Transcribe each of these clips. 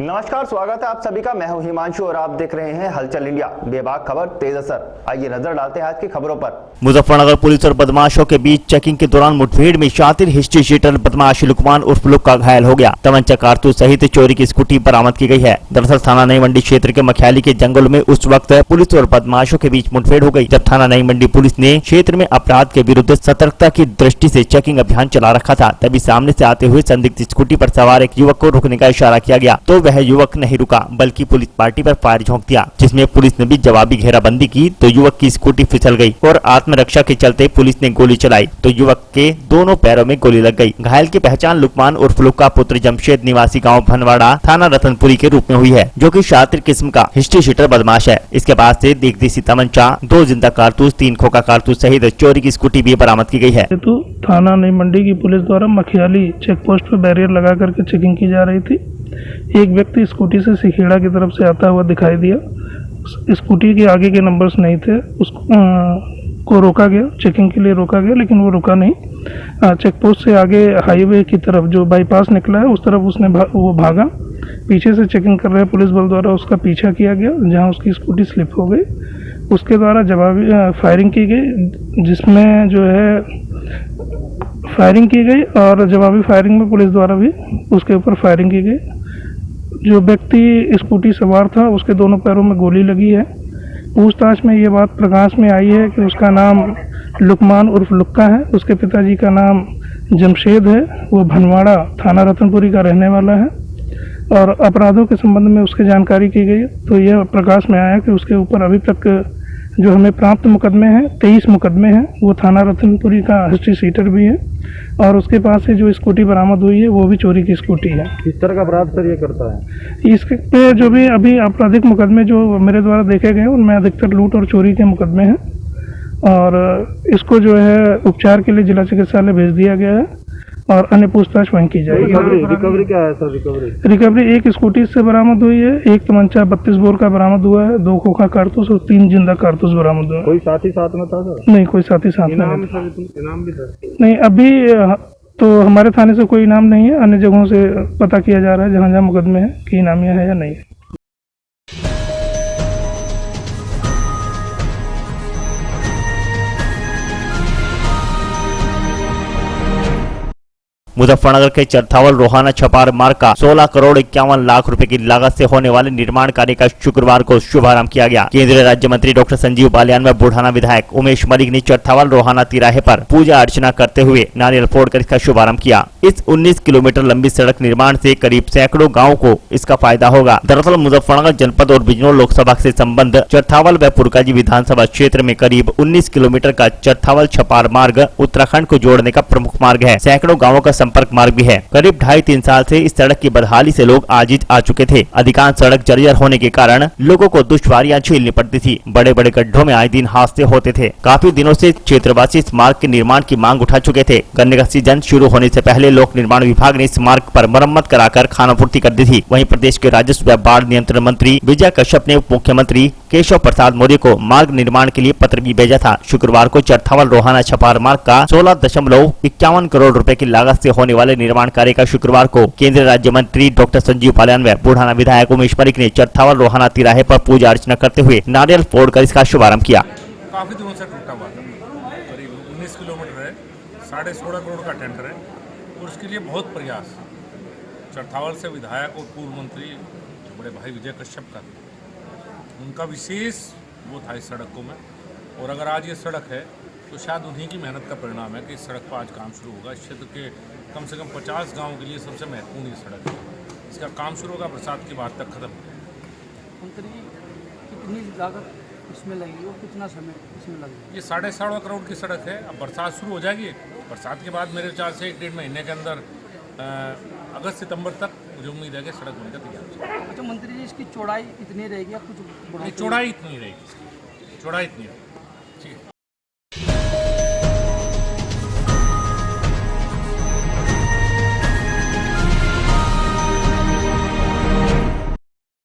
नमस्कार, स्वागत है आप सभी का। मैं हूं हिमांशु और आप देख रहे हैं हलचल इंडिया। बेबाक खबर तेज असर। आइए नजर डालते हैं आज की खबरों पर। मुजफ्फरनगर पुलिस और बदमाशों के बीच चेकिंग के दौरान मुठभेड़ में शातिर हिस्ट्री शीटर बदमाश लुकमान उर्फ लुक्का घायल हो गया। तमंचा कारतूस सहित चोरी की स्कूटी बरामद की गई है। दरअसल थाना नई मंडी क्षेत्र के मखियाली के जंगल में उस वक्त पुलिस और बदमाशों के बीच मुठभेड़ हो गई जब थाना नई मंडी पुलिस ने क्षेत्र में अपराध के विरुद्ध सतर्कता की दृष्टि से चेकिंग अभियान चला रखा था। तभी सामने से आते हुए संदिग्ध स्कूटी पर सवार एक युवक को रुकने का इशारा किया गया तो वह युवक नहीं रुका बल्कि पुलिस पार्टी पर फायर झोंक दिया, जिसमें पुलिस ने भी जवाबी घेराबंदी की तो युवक की स्कूटी फिसल गई और आत्मरक्षा के चलते पुलिस ने गोली चलाई तो युवक के दोनों पैरों में गोली लग गई। घायल की पहचान लुकमान उर्फ लुक्का पुत्र जमशेद निवासी गांव भनवाड़ा थाना रतनपुरी के रूप में हुई है, जो कि शातिर किस्म का हिस्ट्री शीटर बदमाश है। इसके पास से देसी तमंचा, 2 जिंदा कारतूस, 3 खोखा कारतूस सहित चोरी की स्कूटी भी बरामद की गई है। तो थाना नई मंडी की पुलिस द्वारा मखियाली चेक पोस्ट पर बैरियर लगा करके चेकिंग की जा रही थी। एक व्यक्ति स्कूटी से सिखेड़ा की तरफ से आता हुआ दिखाई दिया। स्कूटी के आगे के नंबर्स नहीं थे, उसको रोका गया, चेकिंग के लिए रोका गया, लेकिन वो रुका नहीं। चेक पोस्ट से आगे हाईवे की तरफ जो बाईपास निकला है उस तरफ वो भागा। पीछे से चेकिंग कर रहे पुलिस बल द्वारा उसका पीछा किया गया, जहां उसकी स्कूटी स्लिप हो गई। उसके द्वारा जवाबी फायरिंग की गई, जिसमें जो है फायरिंग की गई और जवाबी फायरिंग में पुलिस द्वारा भी उसके ऊपर फायरिंग की गई। जो व्यक्ति स्कूटी सवार था उसके दोनों पैरों में गोली लगी है। पूछताछ में ये बात प्रकाश में आई है कि उसका नाम लुकमान उर्फ लुक्का है। उसके पिताजी का नाम जमशेद है, वो भनवाड़ा थाना रतनपुरी का रहने वाला है और अपराधों के संबंध में उसकी जानकारी की गई तो यह प्रकाश में आया कि उसके ऊपर अभी तक जो हमें प्राप्त मुकदमे हैं 23 मुकदमे हैं। वो थाना रतनपुरी का हिस्ट्री शीटर भी है और उसके पास से जो स्कूटी बरामद हुई है वो भी चोरी की स्कूटी है। किस तरह का अपराध सर ये करता है? इसके पे जो भी अभी आपराधिक मुकदमे जो मेरे द्वारा देखे गए उनमें अधिकतर लूट और चोरी के मुकदमे हैं और इसको जो है उपचार के लिए जिला चिकित्सालय भेज दिया गया है और अन्य पूछताछ वहीं की जाएगी। रिकवरी क्या है सर? रिकवरी एक स्कूटी से बरामद हुई है, एक तमंचा 32 बोर का बरामद हुआ है, 2 खोखा कारतूस और 3 जिंदा कारतूस बरामद हुआ है। कोई साथी साथ में था सर? नहीं, कोई साथी साथ में इनाम भी था? नहीं, अभी तो हमारे थाने से कोई इनाम नहीं है। अन्य जगहों से पता किया जा रहा है जहाँ जहाँ मुकदमे है कि इनामिया है या नहीं है। मुजफ्फरनगर के चरथावल रोहाना छपार मार्ग का 16 करोड़ 51 लाख रुपए की लागत से होने वाले निर्माण कार्य का शुक्रवार को शुभारंभ किया गया। केंद्रीय राज्य मंत्री डॉक्टर संजीव बालियान व बुढ़ाना विधायक उमेश मलिक ने चरथावल रोहाना तिराहे पर पूजा अर्चना करते हुए नारियल फोड़कर इसका शुभारंभ किया। इस 19 किलोमीटर लंबी सड़क निर्माण से करीब सैकड़ों गाँव को इसका फायदा होगा। दरअसल मुजफ्फरनगर जनपद और बिजनौर लोकसभा से संबंध चरथावल व पुरकाजी विधानसभा क्षेत्र में करीब 19 किलोमीटर का चरथावल छपार मार्ग उत्तराखंड को जोड़ने का प्रमुख मार्ग है। सैकड़ों गाँवों का संपर्क मार्ग भी है। करीब 2.5-3 साल से इस सड़क की बदहाली से लोग आजिज आ चुके थे। अधिकांश सड़क जर्जर होने के कारण लोगों को दुश्वारियां झेलनी पड़ती थी। बड़े बड़े गड्ढों में आए दिन हादसे होते थे। काफी दिनों से क्षेत्रवासी इस मार्ग के निर्माण की मांग उठा चुके थे। गन्ने का सीजन शुरू होने से पहले लोक निर्माण विभाग ने इस मार्ग पर मरम्मत कराकर खानापूर्ति कर दी थी। वहीं प्रदेश के राजस्व व बाढ़ नियंत्रण मंत्री विजय कश्यप ने उप मुख्यमंत्री केशव प्रसाद मौर्य को मार्ग निर्माण के लिए पत्र भी भेजा था। शुक्रवार को चरथावल रोहाना छपार मार्ग का 16.51 करोड़ रुपए की लागत से होने वाले निर्माण कार्य का शुक्रवार को केंद्रीय राज्य मंत्री डॉक्टर संजीव बालियान व बुढ़ाना विधायक उमेश मलिक ने चरथावल रोहाना तिराहे पर पूजा अर्चना करते हुए नारियल फोड़कर इसका शुभारंभ किया। काफी दिनों से टूटा हुआ था, करीब 19 किलोमीटर है, 16.5 करोड़ का टेंडर है और उसके लिए बहुत प्रयास चरथावल से विधायक और पूर्व मंत्री बड़े भाई विजय कश्यप का उनका विशेष वो था इस सड़क को में। और अगर आज ये सड़क है तो शायद उन्हीं की मेहनत का परिणाम है कि इस सड़क पर आज काम शुरू होगा। इस क्षेत्र के कम से कम 50 गांव के लिए सबसे महत्वपूर्ण ये सड़क है। इसका काम शुरू होगा, बरसात के बाद तक खत्म हो। मंत्री कितनी लागत इसमें लगेगी और कितना समय इसमें लगेगा? ये 16.5 करोड़ की सड़क है। अब बरसात शुरू हो जाएगी, बरसात के बाद मेरे विचार से 1-1.5 महीने के अंदर अगस्त सितंबर तक मुझे उम्मीद है कि सड़क बनकर तैयार हो। अच्छा मंत्री जी, इसकी चौड़ाई इतनी रहेगी या कुछ? चौड़ाई इतनी रहेगी, चौड़ाई इतनी रहेगी। ठीक है।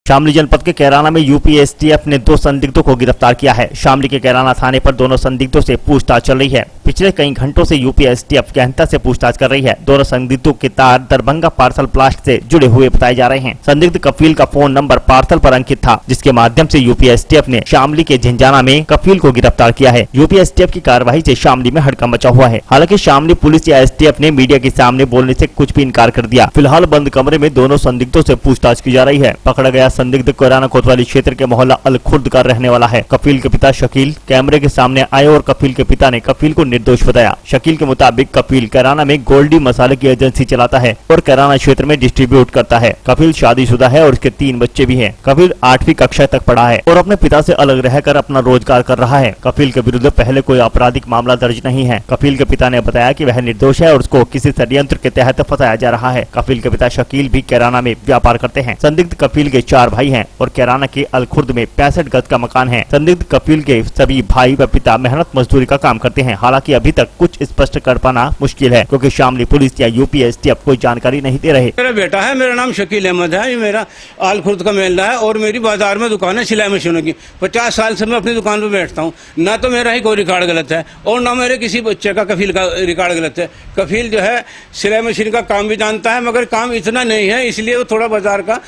शामली जनपद के कैराना में यूपीएसटीएफ ने 2 संदिग्धों को गिरफ्तार किया है। शामली के कैराना थाने पर दोनों संदिग्धों से पूछताछ चल रही है। पिछले कई घंटों से यूपीएसटीएफ गहनता से पूछताछ कर रही है। दोनों संदिग्धों के तार दरभंगा पार्सल ब्लास्ट से जुड़े हुए बताए जा रहे हैं। संदिग्ध कफील का फोन नंबर पार्सल पर अंकित था, जिसके माध्यम से यूपीएसटीएफ ने शामली के झिंझाना में कफील को गिरफ्तार किया है। यूपीएसटीएफ की कार्रवाई से शामली में हड़कंप मचा हुआ है। हालांकि शामली पुलिस या एसटीएफ ने मीडिया के सामने बोलने से कुछ भी इनकार कर दिया। फिलहाल बंद कमरे में दोनों संदिग्धों से पूछताछ की जा रही है। पकड़ा गया संदिग्ध कैराना कोतवाली क्षेत्र के मोहल्ला अल खुर्द का रहने वाला है। कफील के पिता शकील कैमरे के सामने आए और कफील के पिता ने कफील को निर्दोष बताया। शकील के मुताबिक कफील कैराना में गोल्डी मसाले की एजेंसी चलाता है और कैराना क्षेत्र में डिस्ट्रीब्यूट करता है। कफील शादीशुदा है और उसके 3 बच्चे भी हैं। कफील 8वीं कक्षा तक पढ़ा है और अपने पिता से अलग रहकर अपना रोजगार कर रहा है। कफील के विरुद्ध पहले कोई आपराधिक मामला दर्ज नहीं है। कफील के पिता ने बताया कि वह निर्दोष है और उसको किसी षड्यंत्र के तहत फंसाया जा रहा है। कफील के पिता शकील भी कैराना में व्यापार करते हैं। संदिग्ध कफील के 4 भाई हैं और कैराना के अलखुर्द में 65 गज का मकान है। संदिग्ध कफील के सभी भाई व पिता मेहनत मजदूरी का काम करते हैं। हालांकि अभी तक कुछ स्पष्ट कर पाना मुश्किल है, क्योंकि शामली पुलिस या यूपीएसटीएफ कोई जानकारी नहीं दे रहे। मेरा बेटा है, मेरा नाम शकील अहमद है, ये मेरा आलखुर्द का मेला है और मेरी बाजार में दुकान है सिलाई मशीनों की। 50 साल से मैं अपनी दुकान पर बैठता हूँ। ना तो मेरा ही कोई रिकॉर्ड गलत है और ना मेरे किसी बच्चे का कफील का रिकॉर्ड गलत है। कफील जो है सिलाई मशीन का काम भी जानता है, मगर काम इतना नहीं है, इसलिए वो थोड़ा बाजार का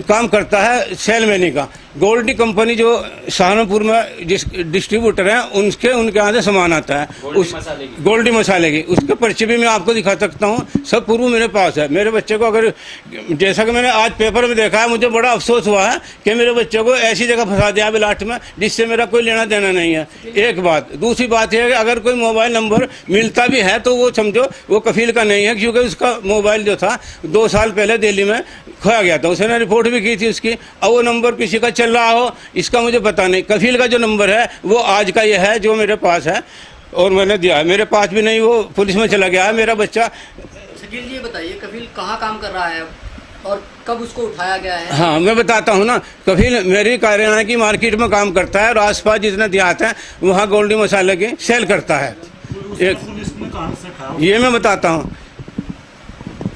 काम करता है सेलमैनी का। गोल्डी कंपनी जो सहारनपुर में जिस डिस्ट्रीब्यूटर है उनके यहाँ से सामान आता है, उस गोल्डी मसाले की। उसके पर्चे भी मैं आपको दिखा सकता हूँ, सब प्रूफ मेरे पास है। मेरे बच्चे को अगर जैसा कि मैंने आज पेपर में देखा है, मुझे बड़ा अफसोस हुआ है कि मेरे बच्चे को ऐसी जगह फंसा दिया बिलाट में जिससे मेरा कोई लेना देना नहीं है। एक बात। दूसरी बात यह है कि अगर कोई मोबाइल नंबर मिलता भी है तो वो समझो वो कफील का नहीं है, क्योंकि उसका मोबाइल जो था 2 साल पहले दिल्ली में खोया गया था। उसने रिपोर्ट भी की थी उसकी। अब वो नंबर किसी का चल रहा हो इसका मुझे पता नहीं। कफील का जो नंबर है वो आज का ये है जो मेरे पास है और मैंने दिया है। मेरे पास भी नहीं, वो पुलिस में चला गया है मेरा बच्चा। शकील जी, बताइए कफील कहाँ काम कर रहा है और कब उसको उठाया गया है? हाँ, मैं बताता हूँ ना। कफील मेरी कैराना की मार्केट में काम करता है और आसपास जितने देहात हैं वहाँ गोल्डी मसाले की सेल करता है। ये मैं बताता हूँ।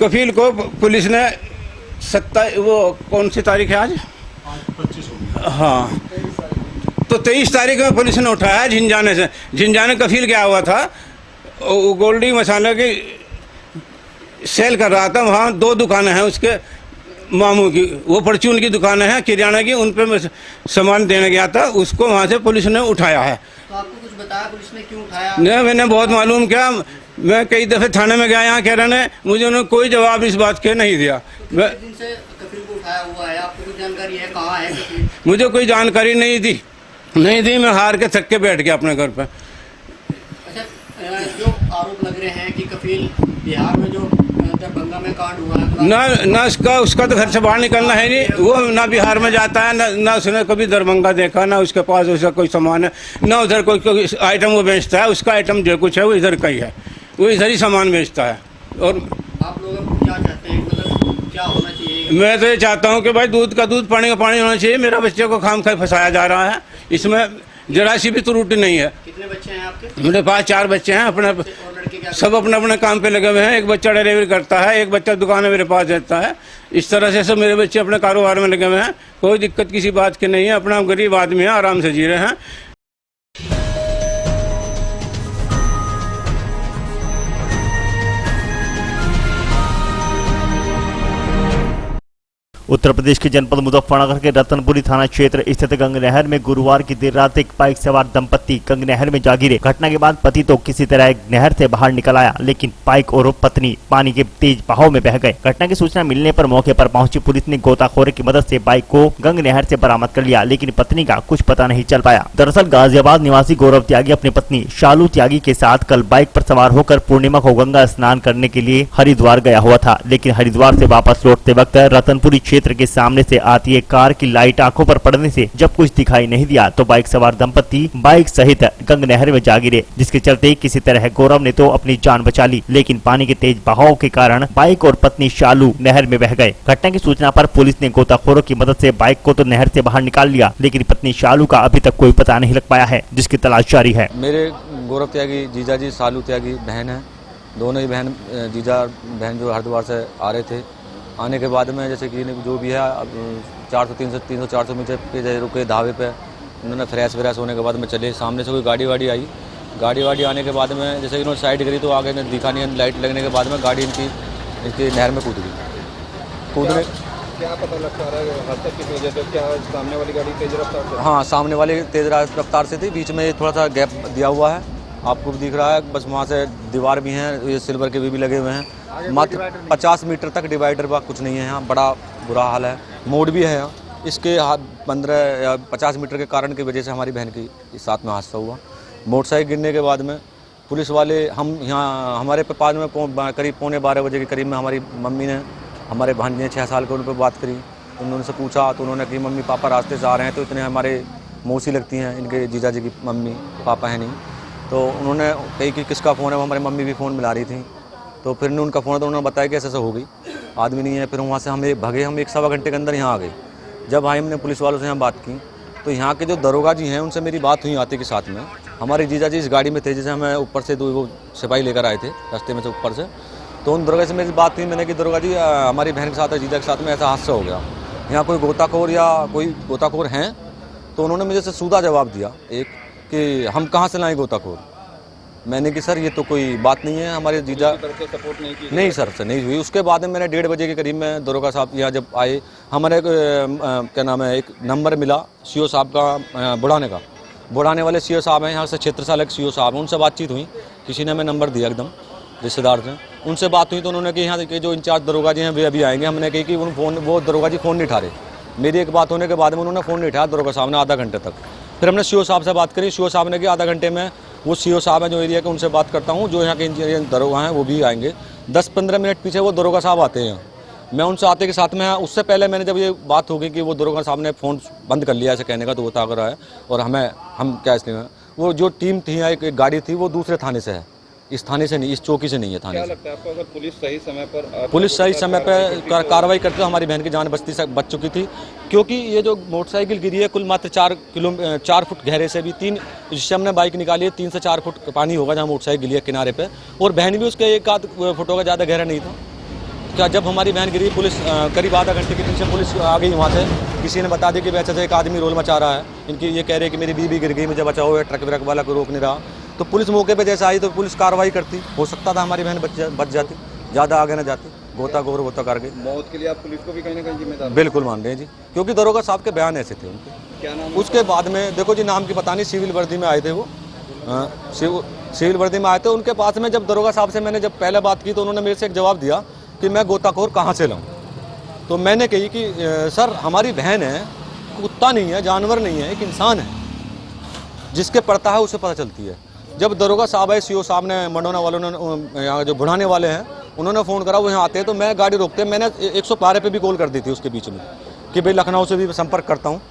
कफील को पुलिस ने वो कौन सी तारीख है आज? 25 हाँ, तो 23 तारीख में पुलिस ने उठाया है झिंझाने से। झिंझाने कफील गया हुआ था, गोल्डी मसाले की सेल कर रहा था। वहाँ 2 दुकानें हैं उसके मामू की, वो परचून की दुकानें हैं किराना की, उन पर मैं सामान देने गया था। उसको वहाँ से पुलिस ने उठाया है। तो आपको कुछ बताया पुलिस ने क्यों उठाया? नहीं, मैंने बहुत मालूम किया। मैं कई दफ़े थाने में गया यहाँ कैराना, मुझे उन्होंने कोई जवाब इस बात के नहीं दिया। कितने दिन से कफील को उठाया हुआ है? आपको कुछ जानकारी है कहाँ है कफील? मुझे कोई जानकारी नहीं दी। मैं हार के थक के बैठ गया अपने घर पर। अच्छा, जो आरोप लग रहे हैं कि कफील बिहार में जो दरभंगा में कांड हुआ है, ना उसका तो घर से बाहर निकलना है नहीं। वो ना बिहार में जाता है, ना उसने कभी दरभंगा देखा, ना उसके पास उसका कोई सामान है, ना उधर कोई आइटम वो बेचता है। उसका आइटम जो कुछ है वो इधर का ही है, वो इधर ही सामान बेचता है। और आप लोग क्या चाहते हैं, मतलब क्या होना चाहिए? मैं तो ये चाहता हूँ कि भाई दूध का दूध, पानी का पानी होना चाहिए। मेरा बच्चे को खाम खा फंसाया जा रहा है, इसमें जरा सी भी त्रुटि नहीं है। कितने बच्चे हैं आपके? मेरे पास 4 बच्चे हैं। अपने सब अपने अपने काम पे लगे हुए हैं। एक बच्चा डिलीवरी करता है, एक बच्चा दुकान में मेरे पास रहता है। इस तरह से सब मेरे बच्चे अपने कारोबार में लगे हुए हैं। कोई दिक्कत किसी बात की नहीं है। अपना गरीब आदमी है, आराम से जी रहे हैं। उत्तर प्रदेश के जनपद मुजफ्फरनगर के रतनपुरी थाना क्षेत्र स्थित गंग नहर में गुरुवार की देर रात एक बाइक सवार दंपत्ति गंग नहर में जा गिरे। घटना के बाद पति तो किसी तरह नहर से बाहर निकल आया, लेकिन बाइक और पत्नी पानी के तेज बहाव में बह गए। घटना की सूचना मिलने पर मौके पर पहुंची पुलिस ने गोताखोर की मदद से बाइक को गंग नहर से बरामद कर लिया, लेकिन पत्नी का कुछ पता नहीं चल पाया। दरअसल गाजियाबाद निवासी गौरव त्यागी अपनी पत्नी शालू त्यागी के साथ कल बाइक पर सवार होकर पूर्णिमा को गंगा स्नान करने के लिए हरिद्वार गया हुआ था, लेकिन हरिद्वार से वापस लौटते वक्त रतनपुरी क्षेत्र के सामने से आती एक कार की लाइट आंखों पर पड़ने से जब कुछ दिखाई नहीं दिया तो बाइक सवार दंपत्ति बाइक सहित गंग नहर में जा गिरे, जिसके चलते किसी तरह गौरव ने तो अपनी जान बचा ली, लेकिन पानी के तेज बहाव के कारण बाइक और पत्नी शालू नहर में बह गए। घटना की सूचना पर पुलिस ने गोताखोरों की मदद से बाइक को तो नहर से बाहर निकाल लिया, लेकिन पत्नी शालू का अभी तक कोई पता नहीं लग पाया है, जिसकी तलाश जारी है। मेरे गौरव त्यागी जीजा जी शालू त्यागी बहन है। दोनों ही बहन जीजा बहन जो हरिद्वार से आ रहे थे। आने के बाद में जैसे कि जो भी है 300-400 मीटर पे रुके ढाबे पे। उन्होंने फ्रेश व्रेश होने के बाद में चले, सामने से कोई गाड़ी वाड़ी आई। गाड़ी वाड़ी आने के बाद में जैसे कि उन्होंने साइड करी तो आगे ने दिखा नहीं, लाइट लगने के बाद में गाड़ी इनकी नहर में कूद गई। कूदने क्या पता लग पा रहा है हादसा किस वजह से? क्या सामने वाली गाड़ी तेज रफ्तार से? हाँ, सामने वाली तेज़ रफ्तार से थी, बीच में थोड़ा सा गैप दिया हुआ है, आपको भी दिख रहा है। बस वहाँ से दीवार भी हैं, ये सिल्वर के भी लगे हुए हैं। मात्र 50 मीटर तक डिवाइडर का कुछ नहीं है यहाँ, बड़ा बुरा हाल है। मोड़ भी है यहाँ, इसके 15 या 50 मीटर के कारण की वजह से हमारी बहन की साथ में हादसा हुआ। मोटरसाइकिल गिरने के बाद में पुलिस वाले हम यहाँ हमारे पे पास में करीब 11:45 बजे के करीब में हमारी मम्मी ने हमारे भांजे 6 साल के उन पर बात करी। उन्होंने से पूछा तो उन्होंने कहा मम्मी पापा रास्ते से आ रहे हैं, तो इतने हमारे मौसी लगती हैं, इनके जीजा जी की मम्मी पापा हैं नहीं। तो उन्होंने कही कि किसका फ़ोन है, वो हमारी मम्मी भी फ़ोन मिला रही थी। तो फिर उनका फ़ोन तो उन्होंने बताया कि ऐसा हो गई, आदमी नहीं है। फिर वहाँ से हम भागे, हम 1-1.25 घंटे के अंदर यहाँ आ गए। जब आए हमने पुलिस वालों से यहाँ बात की तो यहाँ के जो दरोगा जी हैं उनसे मेरी बात हुई आते के साथ में। हमारे जीजा जी इस गाड़ी में थे, जैसे हमें ऊपर से वो सिपाही लेकर आए थे रास्ते में से ऊपर से। तो उन दरोगा से मेरी बात हुई, मैंने कि दरोगा जी हमारी बहन के साथ जीजा के साथ में ऐसा हादसा हो गया, यहाँ कोई गोताखोर या कोई गोताखोर हैं? तो उन्होंने मुझे से सीधा जवाब दिया एक कि हम कहाँ से लाएँ गोताखोर। मैंने कि सर ये तो कोई बात नहीं है, हमारे जीजा सपोर्ट नहीं सर से नहीं हुई। उसके बाद में मैंने 1:30 बजे के करीब में दरोगा साहब यहाँ जब आए, हमारे क्या नाम है, एक नंबर मिला सीओ साहब का बुढ़ाने वाले सीओ साहब हैं यहाँ से, क्षेत्र सालक सीओ साहब हैं। उनसे बातचीत हुई, किसी ने हमें नंबर दिया एकदम रिश्तेदार से, उनसे बात हुई तो उन्होंने कि यहाँ के जो इंचार्ज दरोगा जी हैं वे अभी आएंगे। हमने कही कि वो दरोगा जी फ़ोन नहीं उठा रहे। मेरी एक बात होने के बाद में उन्होंने फ़ोन नहीं उठाया दरोगा साहब ने आधा घंटे तक। फिर हमने सीओ साहब से बात करी, सीओ साहब ने कि आधा घंटे में वो सीओ साहब हैं जो एरिया के, उनसे बात करता हूँ, जो यहाँ के इंजीनियर दरोगा हैं वो भी आएंगे। 10-15 मिनट पीछे वो दरोगा साहब आते हैं। मैं उनसे आते के साथ में, उससे पहले मैंने जब ये बात हो गई कि वो दरोगा साहब ने फ़ोन बंद कर लिया ऐसे कहने का, तो वो था कर रहा है और हम क्या इसलिए वो जो टीम थी यहाँ एक गाड़ी थी वो दूसरे थाने से है, इस थाने से नहीं, इस चौकी से नहीं है थाने से। लगता है आपको अगर पुलिस सही समय पर कार्रवाई करते तो हमारी बहन की जान बच चुकी थी। क्योंकि ये जो मोटरसाइकिल गिरी है कुल मात्र 4 फुट गहरे से भी 3, जिससे हमने बाइक निकाली है 3 से 4 फुट पानी होगा जहाँ मोटरसाइकिल गिरी है किनारे पे, और बहन भी उसके 1-आध फुट होगा, ज़्यादा गहरा नहीं था। क्या जब हमारी बहन गिरी, पुलिस करीब आधा घंटे के पीछे पुलिस आ गई वहाँ से, किसी ने बता दिया कि वैसे से एक आदमी रोल मचा रहा है, इनकी ये कह रहे कि मेरी बीवी गिर गई, मुझे बचाओ, ट्रक व्रक वाला को रोक नहीं रहा। तो पुलिस मौके पे जैसे आई तो पुलिस कार्रवाई करती, हो सकता था हमारी बहन बच जाती, ज़्यादा आगे न जाती। गोता करके मौत के लिए आप पुलिस को भी कहीं ना कहीं जिम्मेदार बिल्कुल मान रहे हैं जी, क्योंकि दरोगा साहब के बयान ऐसे थे उनके। क्या नाम? उसके बाद में देखो जी, नाम की पता नहीं, सिविल वर्दी में आए थे वो, सिविल वर्दी में आए थे। उनके पास में जब दरोगा साहब से मैंने जब पहले बात की तो उन्होंने मेरे से एक जवाब दिया कि मैं गोताखोर कहाँ से लाऊं। तो मैंने कही कि सर हमारी बहन है, कुत्ता नहीं है, जानवर नहीं है, एक इंसान है, जिसके पड़ता है उसे पता चलती है। जब दरोगा साहब आए, सीओ साहब ने, मंडोना वालों ने, यहाँ जो बुढ़ाने वाले हैं उन्होंने फ़ोन करा, वो यहाँ आते हैं तो मैं गाड़ी रोकते, मैंने 112 पे भी कॉल कर दी थी उसके बीच में कि भाई लखनऊ से भी संपर्क करता हूँ।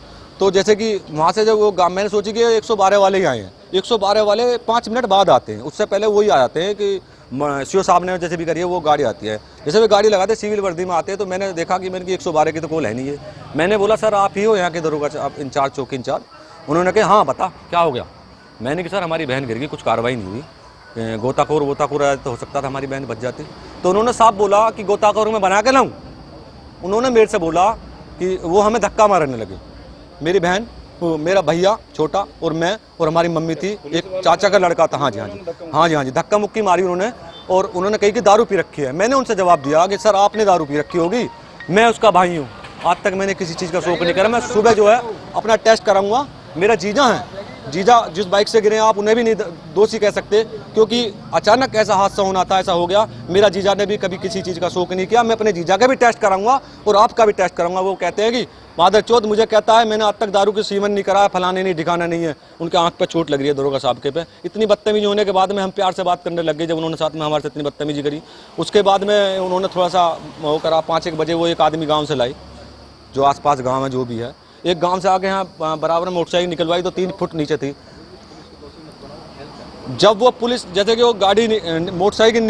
तो जैसे कि वहाँ से जब वो मैंने सोची कि 112 वाले ही आए हैं, 112 वाले 5 मिनट बाद आते हैं, उससे पहले वही आ जाते हैं कि सीओ साहब ने जैसे भी करी है वो गाड़ी आती है। जैसे वे गाड़ी लगाते सिविल वर्दी में आते हैं तो मैंने देखा कि मैंने 112 की तो कॉल है नहीं है। मैंने बोला सर आप ही हो यहाँ के दरोगा आप इंचार्ज, चौकी इंचार्ज? उन्होंने कहा हाँ बता क्या हो गया। मैंने कहा सर हमारी बहन गिर गई, कुछ कार्रवाई नहीं हुई, गोताखोर आया तो हो सकता था हमारी बहन बच जाती। तो उन्होंने साहब बोला कि गोताखोर में बना के लाऊं। उन्होंने मेरे से बोला कि वो हमें धक्का मारने लगे, मेरी बहन, मेरा भैया छोटा और मैं और हमारी मम्मी थी, एक चाचा का लड़का था। हाँ जी, धक्का मुक्की मारी उन्होंने, और उन्होंने कही कि दारू पी रखी है। मैंने उनसे जवाब दिया कि सर आपने दारू पी रखी होगी, मैं उसका भाई हूँ, आज तक मैंने किसी चीज़ का शौक नहीं करा। मैं सुबह जो है अपना टेस्ट कराऊंगा, मेरा जीजा है, जीजा जिस बाइक से गिरे आप उन्हें भी नहीं दोषी कह सकते, क्योंकि अचानक ऐसा हादसा होना था, ऐसा हो गया। मेरा जीजा ने भी कभी किसी चीज़ का शौक नहीं किया। मैं अपने जीजा का भी टेस्ट कराऊंगा और आपका भी टेस्ट कराऊंगा। वो कहते हैं कि मादर चौथ मुझे कहता है मैंने आज तक दारू की सेवन नहीं करा, फलाने नहीं ठिकाना नहीं है। उनके आंख पे चोट लग रही है दरोगा साहब के पे। इतनी बदतमीजी होने के बाद में हम प्यार से बात करने लग गए। जब उन्होंने साथ में हमारे साथ इतनी बदतमीजी करी, उसके बाद में उन्होंने थोड़ा सा वो करा। 5-1 बजे वो एक आदमी गाँव से लाई, जो आसपास गाँव है जो भी है, एक गाँव से आके यहाँ बराबर में मोटरसाइकिल निकलवाई तो 3 फुट नीचे थी। जब वो पुलिस जैसे कि वो गाड़ी मोटरसाइकिल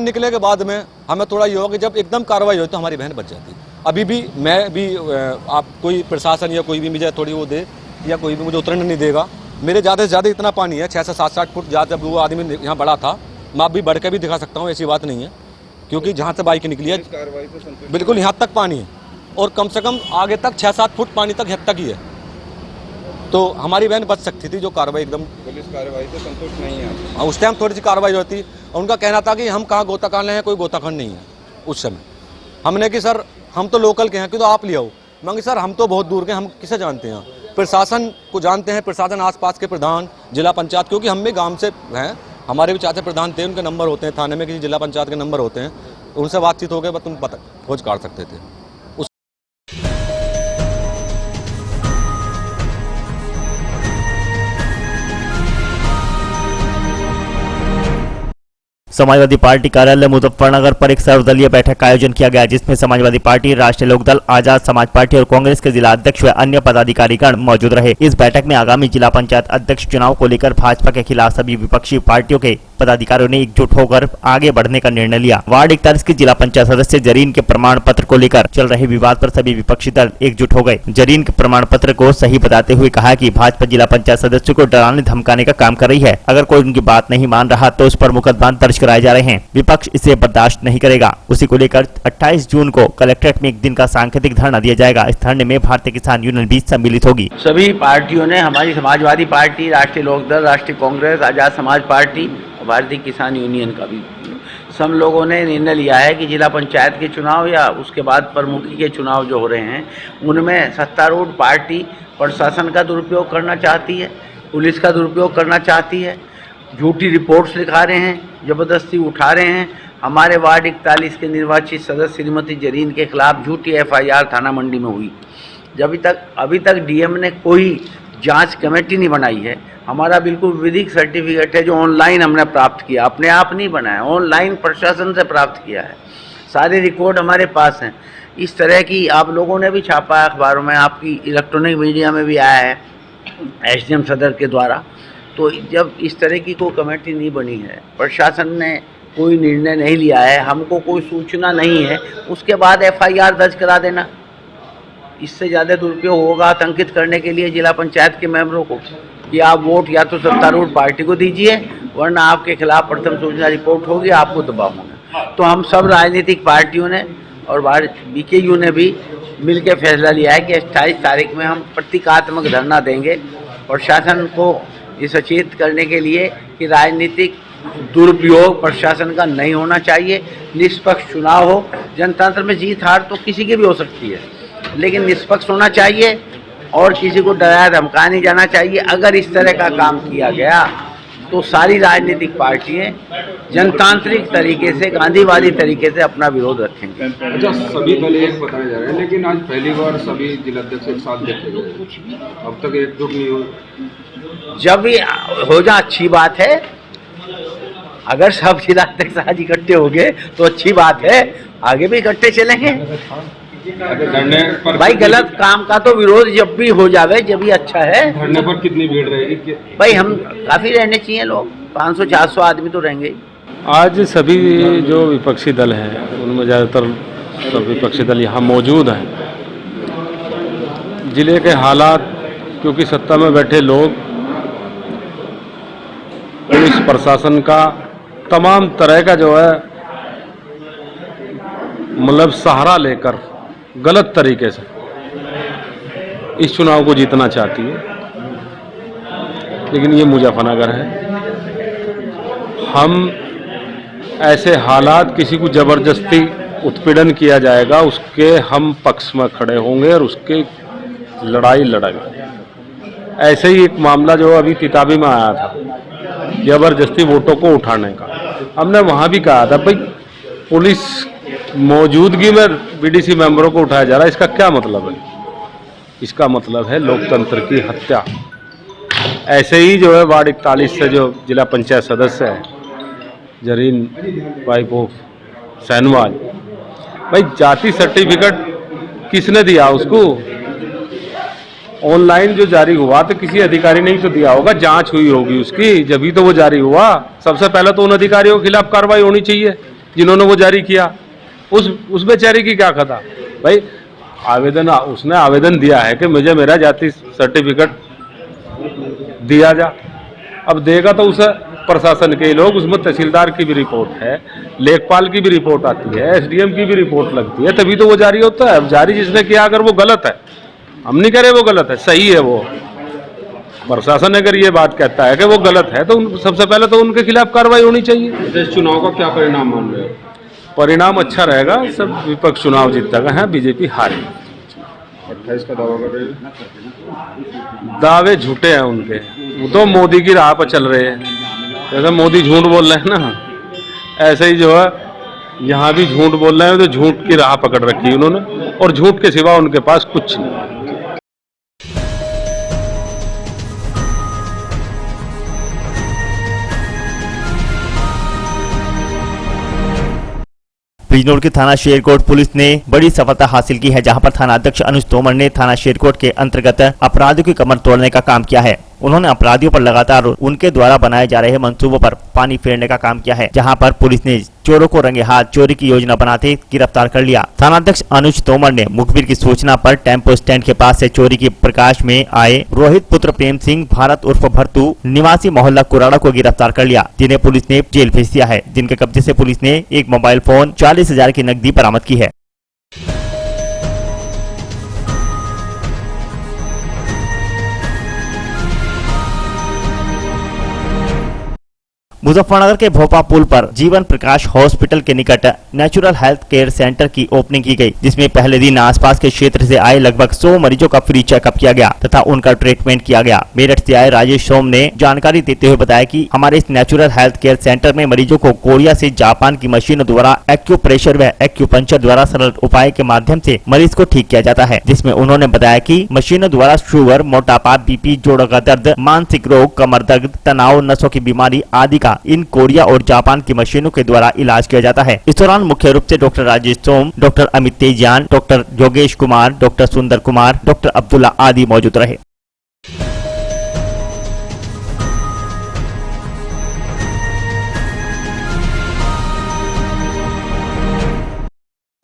निकले के बाद में हमें थोड़ा ये हो कि जब एकदम कार्रवाई हो तो हमारी बहन बच जाती। अभी भी मैं भी आप कोई प्रशासन या कोई भी मुझे थोड़ी वो दे या कोई भी मुझे उतरने नहीं देगा। मेरे ज़्यादा से ज़्यादा इतना पानी है, 6 से 7-8 फुट ज़्यादा। जब वो आदमी यहाँ बड़ा था, मैं आप भी बढ़ के भी दिखा सकता हूँ, ऐसी बात नहीं है, क्योंकि जहाँ से बाइक निकली है बिल्कुल यहाँ तक पानी है। और कम से कम आगे तक 6-7 फुट पानी तक तक ही है, तो हमारी बहन बच सकती थी। जो कार्रवाई एकदम पुलिस कार्रवाई से संतुष्ट नहीं है। उस टाइम थोड़ी सी कार्रवाई होती और उनका कहना था कि हम कहाँ गोताखंड हैं, कोई गोताखंड नहीं है। उस समय हमने कि सर हम तो लोकल के हैं, कि तो आप ले आओ। मांगे सर हम तो बहुत दूर के, हम किसे जानते हैं, प्रशासन को जानते हैं, प्रशासन आसपास के प्रधान, जिला पंचायत, क्योंकि हम भी गांव से हैं, हमारे भी चाचा प्रधान थे, उनके नंबर होते हैं थाने में, किसी जिला पंचायत के नंबर होते हैं, उनसे बातचीत हो गई, बस तुम पता खोज काट सकते थे। समाजवादी पार्टी कार्यालय मुजफ्फरनगर पर एक सर्वदलीय बैठक का आयोजन किया गया, जिसमें समाजवादी पार्टी, राष्ट्रीय लोकदल, आजाद समाज पार्टी और कांग्रेस के जिला अध्यक्ष व अन्य पदाधिकारीगण मौजूद रहे। इस बैठक में आगामी जिला पंचायत अध्यक्ष चुनाव को लेकर भाजपा के खिलाफ सभी विपक्षी पार्टियों के पदाधिकारियों ने एकजुट होकर आगे बढ़ने का निर्णय लिया। वार्ड 41 की जिला पंचायत सदस्य जरीन के प्रमाण पत्र को लेकर चल रहे विवाद पर सभी विपक्षी दल एकजुट हो गए। जरीन के प्रमाण पत्र को सही बताते हुए कहा कि भाजपा जिला पंचायत सदस्यों को डराने धमकाने का काम कर रही है। अगर कोई उनकी बात नहीं मान रहा तो उस पर मुकदमा दर्ज कराए जा रहे हैं। विपक्ष इसे बर्दाश्त नहीं करेगा। उसी को लेकर 28 जून को कलेक्ट्रेट में एक दिन का सांकेतिक धरना दिया जाएगा। इस धरने में भारतीय किसान यूनियन भी सम्मिलित होगी। सभी पार्टियों ने, हमारी समाजवादी पार्टी, राष्ट्रीय लोकदल, राष्ट्रीय कांग्रेस, आजाद समाज पार्टी और भारतीय किसान यूनियन का भी, सब लोगों ने निर्णय लिया है कि जिला पंचायत के चुनाव या उसके बाद प्रमुखी के चुनाव जो हो रहे हैं, उनमें सत्तारूढ़ पार्टी प्रशासन का दुरुपयोग करना चाहती है, पुलिस का दुरुपयोग करना चाहती है, झूठी रिपोर्ट्स लिखा रहे हैं, जबरदस्ती उठा रहे हैं। हमारे वार्ड 41 के निर्वाचित सदस्य श्रीमती जरीन के खिलाफ झूठी FIR थाना मंडी में हुई। अभी तक DM ने कोई जांच कमेटी नहीं बनाई है। हमारा बिल्कुल विधिक सर्टिफिकेट है जो ऑनलाइन हमने प्राप्त किया, अपने आप नहीं बनाया, ऑनलाइन प्रशासन से प्राप्त किया है। सारे रिकॉर्ड हमारे पास हैं। इस तरह की आप लोगों ने भी छापा है अखबारों में, आपकी इलेक्ट्रॉनिक मीडिया में भी आया है SDM सदर के द्वारा। तो जब इस तरह की कोई कमेटी नहीं बनी है, प्रशासन ने कोई निर्णय नहीं लिया है, हमको कोई सूचना नहीं है, उसके बाद FIR दर्ज करा देना, इससे ज़्यादा दुरुपयोग होगा आतंकित करने के लिए जिला पंचायत के मेंबरों को कि आप वोट या तो सत्तारूढ़ पार्टी को दीजिए, वरना आपके खिलाफ प्रथम सूचना रिपोर्ट होगी, आपको दबाव होगा। तो हम सब राजनीतिक पार्टियों ने और BKU ने भी मिलकर फैसला लिया है कि 28 तारीख में हम प्रतीकात्मक धरना देंगे प्रशासन को ये सचेत करने के लिए कि राजनीतिक दुरुपयोग प्रशासन का नहीं होना चाहिए। निष्पक्ष चुनाव हो। जनतंत्र में जीत हार तो किसी की भी हो सकती है, लेकिन निष्पक्ष होना चाहिए और किसी को डराया धमकाया नहीं जाना चाहिए। अगर इस तरह का काम किया गया तो सारी राजनीतिक पार्टियां जनतांत्रिक तरीके से, गांधीवादी तरीके से अपना विरोध रखेंगे। अच्छा, सभी दल एक बताए जा रहे हैं, लेकिन आज पहली बार सभी जिलाध्यक्ष एक साथ देखे गए, अब तक एकजुट नहीं हो। जब भी हो जा अच्छी बात है, अगर सब जिलाध्यक्ष आज इकट्ठे हो गए तो अच्छी बात है, आगे भी इकट्ठे चलेंगे। धरने पर भाई गलत काम का तो विरोध जब भी हो जावे जब भी अच्छा है। धरने पर कितनी भीड़ रहेगी? भाई हम काफी रहने चाहिए, लोग 500-400 आदमी तो रहेंगे। आज सभी जो विपक्षी दल हैं उनमें ज़्यादातर सब विपक्षी दल यहाँ मौजूद हैं। जिले के हालात, क्योंकि सत्ता में बैठे लोग पुलिस प्रशासन का तमाम तरह का जो है मतलब सहारा लेकर गलत तरीके से इस चुनाव को जीतना चाहती है, लेकिन ये मुजफ्फरनगर है। हम ऐसे हालात, किसी को जबरदस्ती उत्पीड़न किया जाएगा उसके हम पक्ष में खड़े होंगे और उसके लड़ाई लड़ेंगे। ऐसे ही एक मामला जो अभी तिताबी में आया था, जबरदस्ती वोटों को उठाने का, हमने वहाँ भी कहा था भाई पुलिस मौजूदगी में BDC मेंबरों को उठाया जा रहा है, इसका क्या मतलब है? इसका मतलब है लोकतंत्र की हत्या। ऐसे ही जो है वार्ड 41 से जो जिला पंचायत सदस्य है जरीन वाइफ ऑफ सैनवाल, भाई जाति सर्टिफिकेट किसने दिया उसको? ऑनलाइन जो जारी हुआ तो किसी अधिकारी ने ही तो दिया होगा, जांच हुई होगी उसकी, जब तो वो जारी हुआ। सबसे पहले तो उन अधिकारियों के खिलाफ कार्रवाई होनी चाहिए जिन्होंने वो जारी किया। उस बेचारी की क्या खता? भाई आवेदन, उसने आवेदन दिया है कि मुझे मेरा जाति सर्टिफिकेट दिया जा। अब देगा तो उसे प्रशासन के लोग, उसमें तहसीलदार की भी रिपोर्ट है, लेखपाल की भी रिपोर्ट आती है, एसडीएम की भी रिपोर्ट लगती है, तभी तो वो जारी होता है। अब जारी जिसने किया अगर वो गलत है, हम नहीं कह रहे वो गलत है, सही है, वो प्रशासन अगर ये बात कहता है कि वो गलत है तो सबसे पहले तो उनके खिलाफ कार्रवाई होनी चाहिए। इस चुनाव का क्या परिणाम मान रहे हो? परिणाम अच्छा रहेगा, सब विपक्ष चुनाव जीतेगा है, बीजेपी हारेगी। 28 का दावा कर रहे हैं। दावे झूठे हैं उनके, वो तो मोदी की राह पर चल रहे हैं। जैसे मोदी झूठ बोल रहे हैं ना, ऐसे ही जो है यहाँ भी झूठ बोल रहे हैं, तो झूठ की राह पकड़ रखी है उन्होंने, और झूठ के सिवा उनके पास कुछ नहीं। बिजनौर के थाना शेरकोट पुलिस ने बड़ी सफलता हासिल की है, जहां पर थाना अध्यक्ष अनुज तोमर ने थाना शेरकोट के अंतर्गत अपराधियों की कमर तोड़ने का काम किया है। उन्होंने अपराधियों पर लगातार उनके द्वारा बनाए जा रहे मंसूबों पर पानी फेरने का काम किया है, जहां पर पुलिस ने चोरों को रंगे हाथ चोरी की योजना बनाते गिरफ्तार कर लिया। थानाध्यक्ष अनुज तोमर ने मुखबिर की सूचना पर टेम्पो स्टैंड के पास से चोरी की प्रकाश में आए रोहित पुत्र प्रेम सिंह भारत उर्फ भरतू निवासी मोहल्ला कुराड़ा को गिरफ्तार कर लिया, जिन्हें पुलिस ने जेल भेज दिया है, जिनके कब्जे से पुलिस ने एक मोबाइल फोन 40,000 की नकदी बरामद की है। मुजफ्फरनगर के भोपा पुल पर जीवन प्रकाश हॉस्पिटल के निकट नेचुरल हेल्थ केयर सेंटर की ओपनिंग की गई, जिसमें पहले दिन आसपास के क्षेत्र से आए लगभग 100 मरीजों का फ्री चेकअप किया गया तथा उनका ट्रीटमेंट किया गया। मेरठ से आए राजेश सोम ने जानकारी देते हुए बताया कि हमारे इस नेचुरल हेल्थ केयर सेंटर में मरीजों को कोरिया से जापान की मशीनों द्वारा एक्यूप्रेशर व एक्यूपंक्चर द्वारा सरल उपाय के माध्यम से मरीज को ठीक किया जाता है, जिसमें उन्होंने बताया कि मशीनों द्वारा शुगर, मोटापा, बीपी, जोड़ों का दर्द, मानसिक रोग, कमर दर्द, तनाव, नसों की बीमारी आदि का इन कोरिया और जापान की मशीनों के द्वारा इलाज किया जाता है। इस दौरान मुख्य रूप से doctor Rajesh Som, doctor Amit Tejan, doctor Yogesh Kumar, doctor Sundar Kumar, doctor Abdullah आदि मौजूद रहे।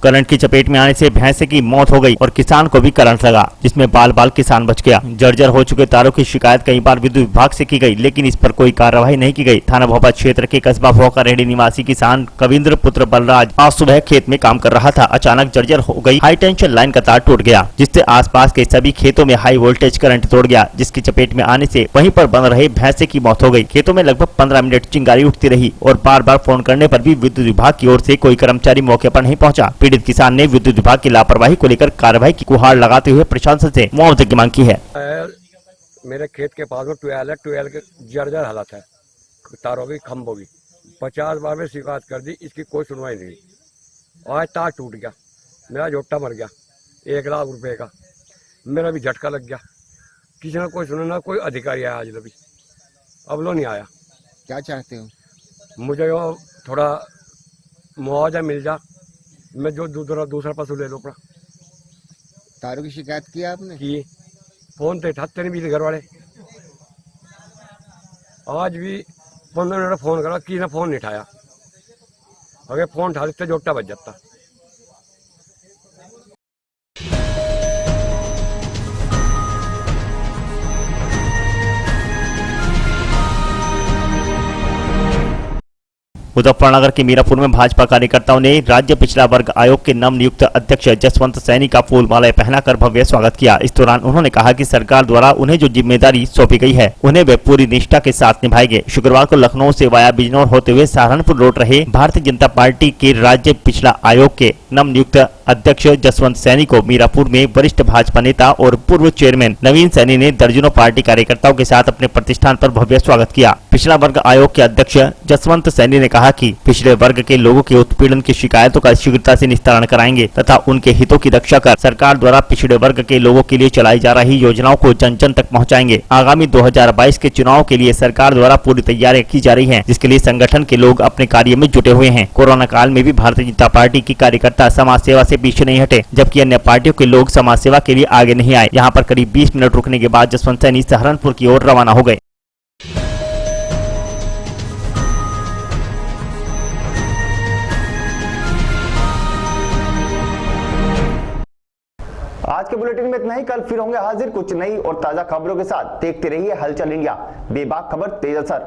करंट की चपेट में आने से भैंसे की मौत हो गई और किसान को भी करंट लगा, जिसमें बाल बाल किसान बच गया। जर्जर हो चुके तारों की शिकायत कई बार विद्युत विभाग से की गई, लेकिन इस पर कोई कार्रवाई नहीं की गई। थाना भोपा क्षेत्र के कस्बा भोका रेहड़ी निवासी किसान कविंद्र पुत्र बलराज आज सुबह खेत में काम कर रहा था। अचानक जर्जर हो गई हाई टेंशन लाइन का तार टूट गया, जिससे आसपास के सभी खेतों में हाई वोल्टेज करंट तोड़ गया, जिसकी चपेट में आने से वहीं पर बन रहे भैंसे की मौत हो गई। खेतों में लगभग 15 मिनट चिंगारी उठती रही और बार बार फोन करने पर भी विद्युत विभाग की ओर से कोई कर्मचारी मौके पर नहीं पहुंचा। पीड़ित किसान ने विद्युत विभाग की लापरवाही को लेकर कार्रवाई की गुहार लगाते हुए प्रशासन से मुआवजे की मांग की है। मेरे खेत के पास में ट्वेल है, ट्वेल के जर्जर हालत है, तारों की खम्भ होगी, 50 बार में शिकायत कर दी, इसकी कोई सुनवाई नहीं। आज तार टूट गया, मेरा झोटा मर गया 1 लाख रुपए का, मेरा भी झटका लग गया। किसी ने कोई सुना ना, कोई अधिकारी आया आज अभी, अब लो नहीं आया। क्या चाहते हो? मुझे वो थोड़ा मुआवजा मिल जा, मैं जो दूसरा पशु ले लो अपना। तारों की शिकायत की आपने? की फोन तो उठाते नहीं बिजली घर वाले। आज भी 15 मिनट फोन करा, किसी ने फोन नहीं उठाया। अगर फोन उठा देते जोटा बच जाता। मुजफ्फरनगर के मीरापुर में भाजपा कार्यकर्ताओं ने राज्य पिछड़ा वर्ग आयोग के नव नियुक्त अध्यक्ष जसवंत सैनी का फूल मालाएं पहनाकर भव्य स्वागत किया। इस दौरान उन्होंने कहा कि सरकार द्वारा उन्हें जो जिम्मेदारी सौंपी गई है उन्हें वे पूरी निष्ठा के साथ निभाएंगे। शुक्रवार को लखनऊ से वाया बिजनौर होते हुए सहारनपुर लौट रहे भारतीय जनता पार्टी के राज्य पिछड़ा आयोग के नव नियुक्त अध्यक्ष जसवंत सैनी को मीरापुर में वरिष्ठ भाजपा नेता और पूर्व चेयरमैन नवीन सैनी ने दर्जनों पार्टी कार्यकर्ताओं के साथ अपने प्रतिष्ठान पर भव्य स्वागत किया। पिछड़ा वर्ग आयोग के अध्यक्ष जसवंत सैनी ने कहा कि पिछड़े वर्ग के लोगों के उत्पीड़न की शिकायतों का शीघ्रता से निस्तारण कराएंगे तथा उनके हितों की रक्षा कर सरकार द्वारा पिछड़े वर्ग के लोगों के लिए चलाई जा रही योजनाओं को जन जन तक पहुंचाएंगे। आगामी 2022 के चुनाव के लिए सरकार द्वारा पूरी तैयारियां की जा रही हैं, जिसके लिए संगठन के लोग अपने कार्य में जुटे हुए हैं। कोरोना काल में भी भारतीय जनता पार्टी की कार्यकर्ता समाज सेवा से पीछे नहीं हटे, जबकि अन्य पार्टियों के लोग समाज सेवा के लिए आगे नहीं आए। यहाँ पर करीब 20 मिनट रुकने के बाद जसवंत सैनी सहारनपुर की ओर रवाना हो गए। आज के बुलेटिन में इतना ही। कल फिर होंगे हाजिर कुछ नई और ताजा खबरों के साथ। देखते रहिए हलचल इंडिया, बेबाक खबर तेज असर।